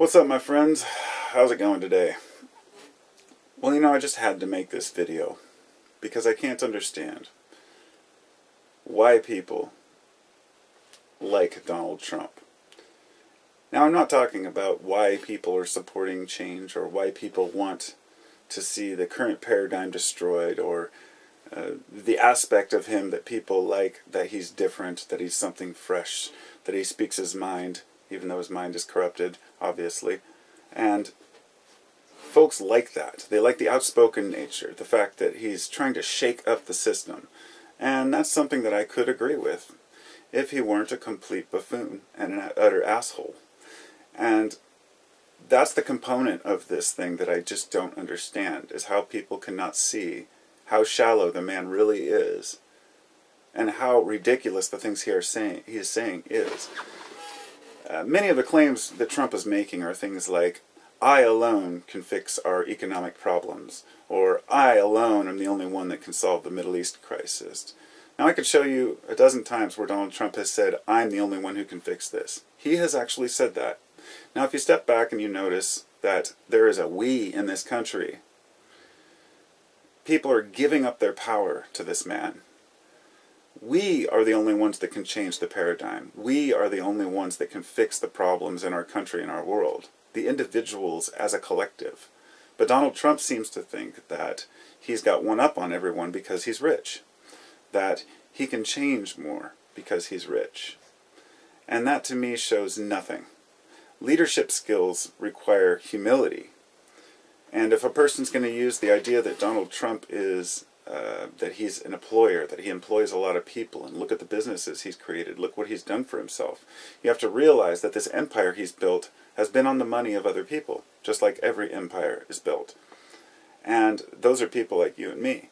What's up, my friends? How's it going today? Well, I just had to make this video because I can't understand why people like Donald Trump. Now, I'm not talking about why people are supporting change or why people want to see the current paradigm destroyed, or the aspect of him that people like, that he's different, that he's something fresh, that he speaks his mind, even though his mind is corrupted, obviously. And folks like that. They like the outspoken nature, the fact that he's trying to shake up the system. And that's something that I could agree with if he weren't a complete buffoon and an utter asshole. And that's the component of this thing that I just don't understand, is how people cannot see how shallow the man really is and how ridiculous the things he is saying is. Many of the claims that Trump is making are things like, I alone can fix our economic problems, or I alone am the only one that can solve the Middle East crisis. Now, I could show you a dozen times where Donald Trump has said, I'm the only one who can fix this. He has actually said that. Now, if you step back and you notice that there is a we in this country, people are giving up their power to this man. We are the only ones that can change the paradigm. We are the only ones that can fix the problems in our country and our world. The individuals as a collective. But Donald Trump seems to think that he's got one up on everyone because he's rich. That he can change more because he's rich. And that to me shows nothing. Leadership skills require humility. And if a person's going to use the idea that Donald Trump is, that he's an employer, that he employs a lot of people, and look at the businesses he's created, look what he's done for himself, you have to realize that this empire he's built has been on the money of other people, just like every empire is built. And those are people like you and me.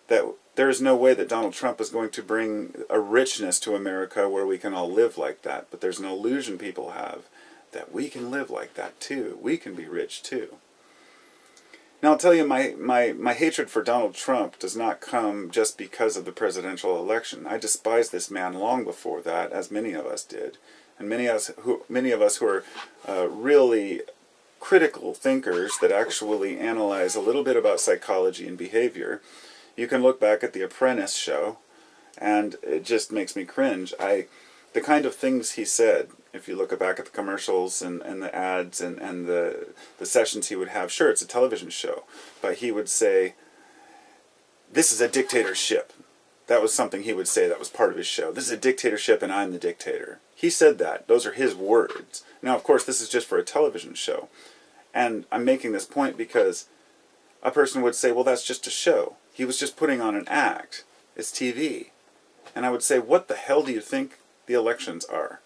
That there is no way that Donald Trump is going to bring a richness to America where we can all live like that. But there's an illusion people have that we can live like that too. We can be rich too. Now, I'll tell you, my hatred for Donald Trump does not come just because of the presidential election. I despised this man long before that, as many of us did. And many of us who are really critical thinkers that actually analyze a little bit about psychology and behavior. You can look back at The Apprentice show, and it just makes me cringe. The kind of things he said, if you look back at the commercials and the ads and the sessions he would have, sure, it's a television show, but he would say, this is a dictatorship. That was something he would say that was part of his show. This is a dictatorship and I'm the dictator. He said that. Those are his words. Now, of course, this is just for a television show. And I'm making this point because a person would say, well, that's just a show. He was just putting on an act. It's TV. And I would say, what the hell do you think the elections are?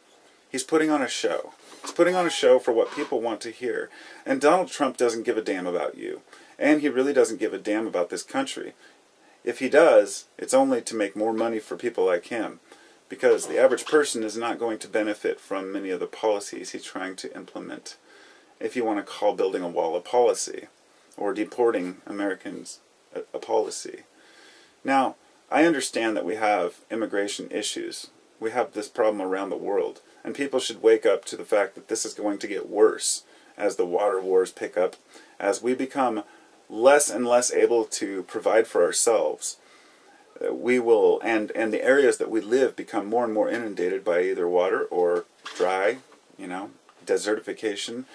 He's putting on a show. He's putting on a show for what people want to hear. And Donald Trump doesn't give a damn about you. And he really doesn't give a damn about this country. If he does, it's only to make more money for people like him. Because the average person is not going to benefit from many of the policies he's trying to implement. If you want to call building a wall a policy, or deporting Americans a policy. Now, I understand that we have immigration issues. We have this problem around the world. And people should wake up to the fact that this is going to get worse as the water wars pick up, as we become less and less able to provide for ourselves. We will, and the areas that we live become more and more inundated by either water or dry, desertification.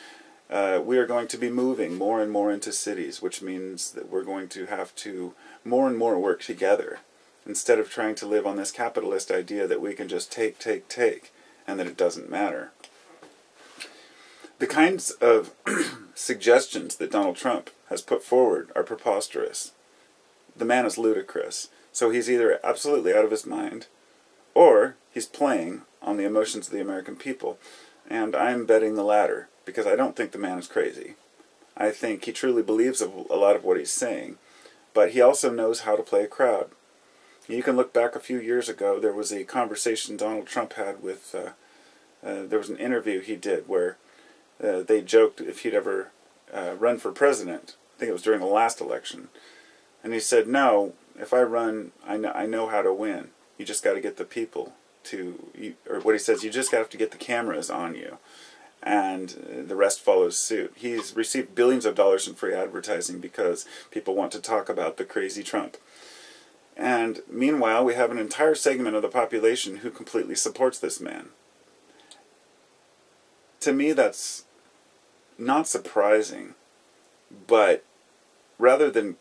We are going to be moving more and more into cities, which means that we're going to have to more and more work together, instead of trying to live on this capitalist idea that we can just take, and that it doesn't matter. The kinds of suggestions that Donald Trump has put forward are preposterous. The man is ludicrous. So he's either absolutely out of his mind, or he's playing on the emotions of the American people. And I'm betting the latter, because I don't think the man is crazy. I think he truly believes a lot of what he's saying, but he also knows how to play a crowd. You can look back a few years ago, there was a conversation Donald Trump had with, there was an interview he did where they joked if he'd ever run for president. I think it was during the last election. And he said, no, if I run, I know how to win. You just got to get the people to, or what he says, you just have to get the cameras on you. and the rest follows suit. He's received billions of dollars in free advertising because people want to talk about the crazy Trump. And meanwhile, we have an entire segment of the population who completely supports this man. To me, that's not surprising, but rather than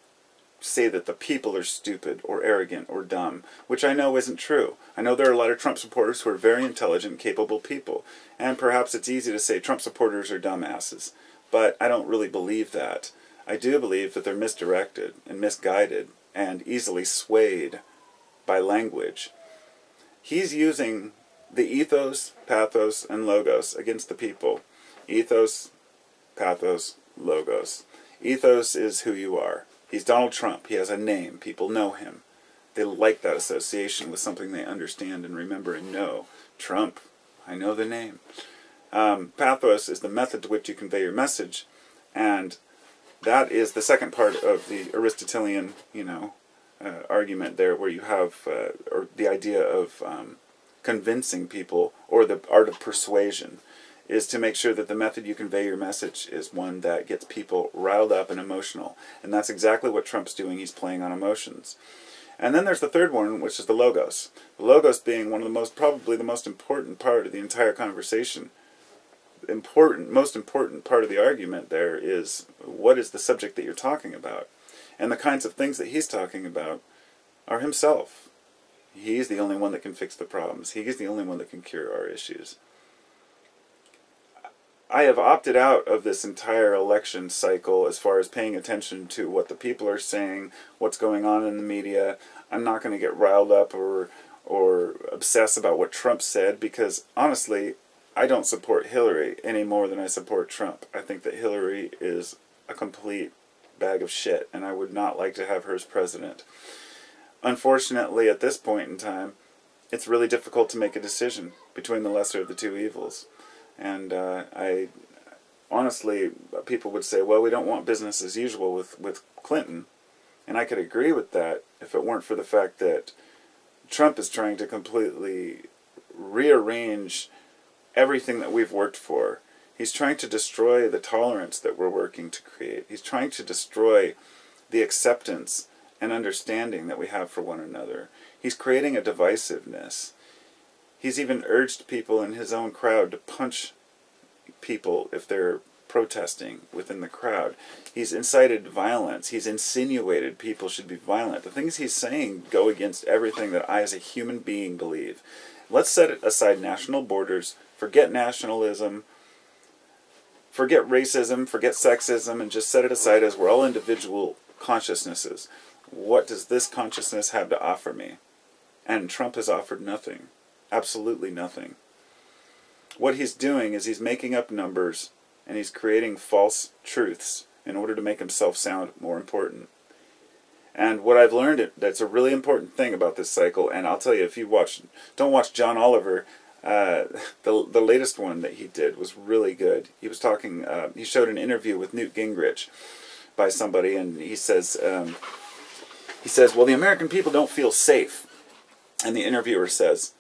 say that the people are stupid or arrogant or dumb, which I know isn't true. I know there are a lot of Trump supporters who are very intelligent, capable people, and perhaps it's easy to say Trump supporters are dumbasses, but I don't really believe that. I do believe that they're misdirected and misguided and easily swayed by language. He's using the ethos, pathos, and logos against the people. Ethos, pathos, logos. Ethos is who you are. He's Donald Trump. He has a name. People know him. They like that association with something they understand and remember and know. Trump, I know the name. Pathos is the method to which you convey your message, and that is the second part of the Aristotelian, argument there, where you have or the idea of convincing people, or the art of persuasion, is to make sure that the method you convey your message is one that gets people riled up and emotional. And that's exactly what Trump's doing. He's playing on emotions. And then there's the third one, which is the logos. The logos being one of the probably the most important part of the entire conversation. Most important part of the argument there is, what is the subject that you're talking about? And the kinds of things that he's talking about are himself. He's the only one that can fix the problems. He's the only one that can cure our issues. I have opted out of this entire election cycle as far as paying attention to what the people are saying, what's going on in the media. I'm not going to get riled up or obsess about what Trump said, because honestly, I don't support Hillary any more than I support Trump. I think that Hillary is a complete bag of shit, and I would not like to have her as president. Unfortunately, at this point in time, it's really difficult to make a decision between the lesser of the two evils. And I honestly, people would say, well, we don't want business as usual with Clinton. And I could agree with that if it weren't for the fact that Trump is trying to completely rearrange everything that we've worked for. He's trying to destroy the tolerance that we're working to create. He's trying to destroy the acceptance and understanding that we have for one another. He's creating a divisiveness. He's even urged people in his own crowd to punch people if they're protesting within the crowd. He's incited violence. He's insinuated people should be violent. The things he's saying go against everything that I as a human being believe. Let's set aside national borders, forget nationalism, forget racism, forget sexism, and just set it aside as we're all individual consciousnesses. What does this consciousness have to offer me? And Trump has offered nothing. Absolutely nothing. What he's doing is he's making up numbers and he's creating false truths in order to make himself sound more important. And what I've learned, that's a really important thing about this cycle, and I'll tell you, if you don't watch John Oliver, the latest one that he did was really good. He was talking, he showed an interview with Newt Gingrich by somebody, and he says, well, the American people don't feel safe. And the interviewer says,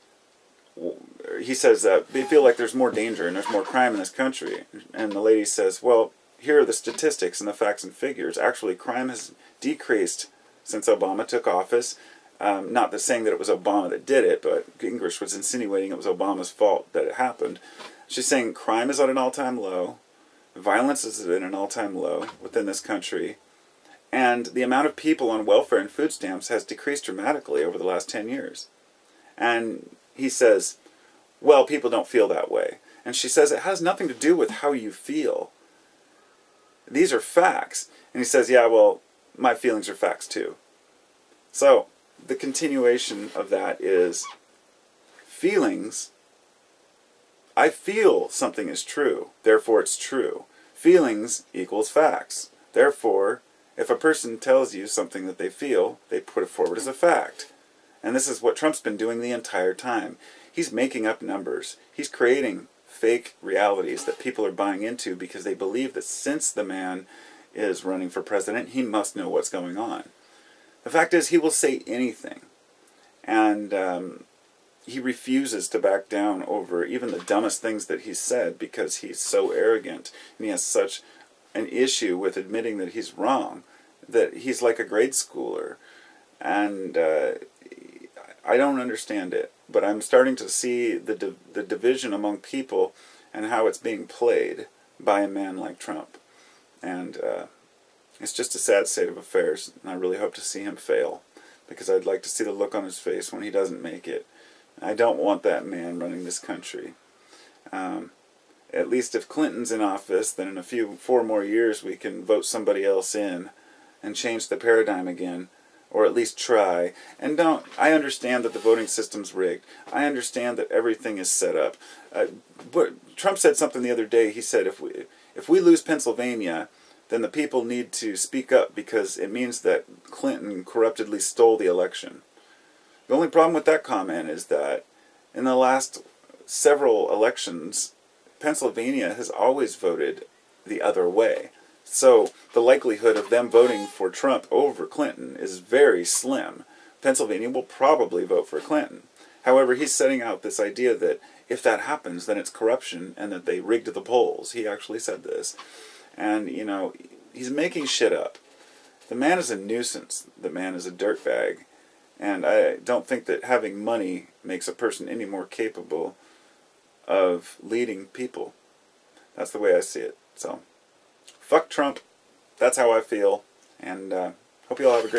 they feel like there's more danger and there's more crime in this country. And the lady says, well, here are the statistics and the facts and figures. Actually, crime has decreased since Obama took office. Not saying that it was Obama that did it, but Gingrich was insinuating it was Obama's fault that it happened. She's saying crime is at an all-time low, violence is at an all-time low within this country, and the amount of people on welfare and food stamps has decreased dramatically over the last 10 years. And he says, well, people don't feel that way. And she says, it has nothing to do with how you feel. These are facts. And he says, yeah, well, my feelings are facts too. So, the continuation of that is feelings. I feel something is true, therefore it's true. Feelings equals facts. Therefore, if a person tells you something that they feel, they put it forward as a fact. And this is what Trump's been doing the entire time. He's making up numbers. He's creating fake realities that people are buying into because they believe that since the man is running for president, he must know what's going on. The fact is, he will say anything. And he refuses to back down over even the dumbest things that he's said because he's so arrogant and he has such an issue with admitting that he's wrong that he's like a grade schooler. And I don't understand it, but I'm starting to see the division among people and how it's being played by a man like Trump. And it's just a sad state of affairs, and I really hope to see him fail, because I'd like to see the look on his face when he doesn't make it. I don't want that man running this country. At least if Clinton's in office, then in 4 more years we can vote somebody else in and change the paradigm again, or at least try. And I understand that the voting system's rigged. I understand that everything is set up. Trump said something the other day. He said if we lose Pennsylvania, then the people need to speak up because it means that Clinton corruptedly stole the election. The only problem with that comment is that in the last several elections, Pennsylvania has always voted the other way. So the likelihood of them voting for Trump over Clinton is very slim. Pennsylvania will probably vote for Clinton. However, he's setting out this idea that if that happens, then it's corruption and that they rigged the polls. He actually said this. And, you know, he's making shit up. The man is a nuisance. The man is a dirtbag. And I don't think that having money makes a person any more capable of leading people. That's the way I see it. So, fuck Trump. That's how I feel. And hope you all have a great day.